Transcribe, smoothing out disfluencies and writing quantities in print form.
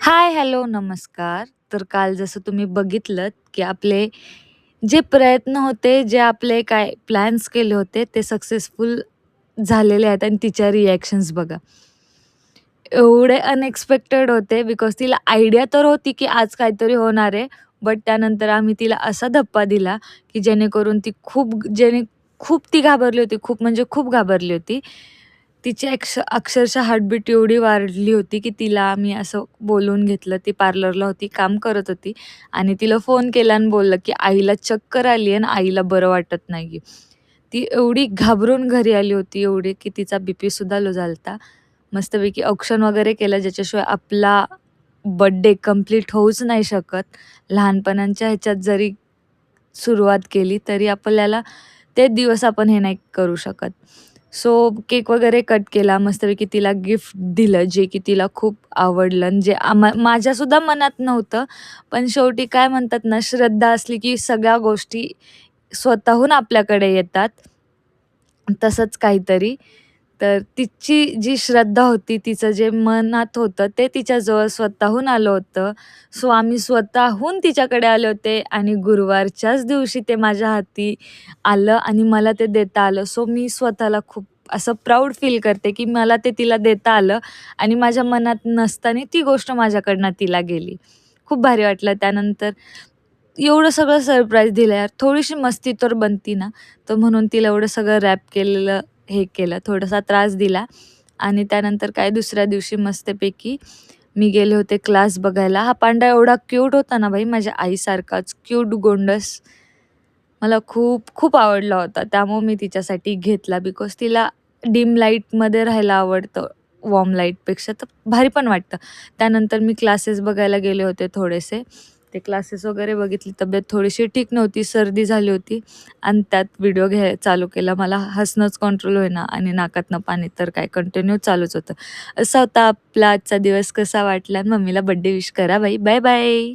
हाय, hello, नमस्कार. तर काल जसं तुम्ही बघितलत, की आपले जे प्रयत्न होते, जे आपले काय प्लॅन्स केले होते, ते सक्सेसफुल झालेले आहेत आणि तिच्या रिएक्शन्स बघा. एवढे अनएक्सपेक्टेड होते बिकॉज तिला आयडिया तर होती, की आज काहीतरी होणार आहे. बट त्यानंतर आम्ही तिला असा धप्पा दिला, की जेणेकरून खूप ती घाबरली होती. खूप म्हणजे खूप घाबरली होती. तिची अक्षरशः हार्टबीट एवढी वाढली होती, की तिला आम्ही असं बोलवून घेतलं. ती पार्लरला होती, काम करत होती आणि तिला फोन केला आणि बोललं, की आईला चक्कर आली आहे आणि आईला बरं वाटत नाहीये. ती एवढी घाबरून घरी आली होती, एवढी की तिचा बीपीसुद्धा लो झाला. मस्तपैकी औक्षण वगैरे केलं, ज्याच्याशिवाय आपला बर्थडे कंप्लीट होऊच नाही शकत. लहानपणाच्या ह्याच्यात जरी सुरुवात केली, तरी आपल्याला ते दिवस आपण हे नाही करू शकत. सो केक वगैरे कट केला, मस्तपैकी तिला गिफ्ट दिलं, जे की तिला खूप आवडलं आणि जे माझ्यासुद्धा मनात नव्हतं. पण शेवटी काय म्हणतात ना, श्रद्धा असली की सगळ्या गोष्टी स्वतःहून आपल्याकडे येतात. तसंच काहीतरी. तर तिची जी श्रद्धा होती, तिचं जे मनात होतं, ते तिच्याजवळ स्वतःहून आलं होतं. सो आम्ही स्वतःहून तिच्याकडे आले होते आणि गुरुवारच्याच दिवशी ते माझ्या हाती आलं आणि मला ते देता आलं. सो मी स्वतःला खूप असं प्राउड फील करते, की मला ते तिला देता आलं आणि माझ्या मनात नसताना ती गोष्ट माझ्याकडनं तिला गेली. खूप भारी वाटलं. त्यानंतर एवढं सगळं सरप्राईज दिलं यार. थोडीशी मस्ती तर बनती ना, तर म्हणून तिला एवढं सगळं रॅप केलेलं, हे केलं, थोडासा त्रास दिला आणि त्यानंतर काय दुसऱ्या दिवशी मस्तपैकी मी गेले होते क्लास बघायला. हा पांडा एवढा क्यूट होता ना बाई, माझ्या आईसारखाच क्यूट गोंडस. मला खूप खूप आवडला होता. त्यामुळे मी तिच्यासाठी घेतला बिकॉज तिला डिम लाईटमध्ये राहायला आवडतं, वॉर्म लाईटपेक्षा. तर भारी पण वाटतं. त्यानंतर मी क्लासेस बघायला गेले होते थोडेसे. ते क्लासेस वगैरे बघितली. तब्येत थोडीशी ठीक नव्हती, सर्दी झाली होती आणि त्यात व्हिडिओ चालू केला. मला हसणंच कंट्रोल होईना आणि नाकातनं पाणी तर काय कंटिन्यू चालूच होतं. असा होता आपला आजचा दिवस. कसा वाटला? मम्मीला बर्थडे विश करा बाई. Bye bye.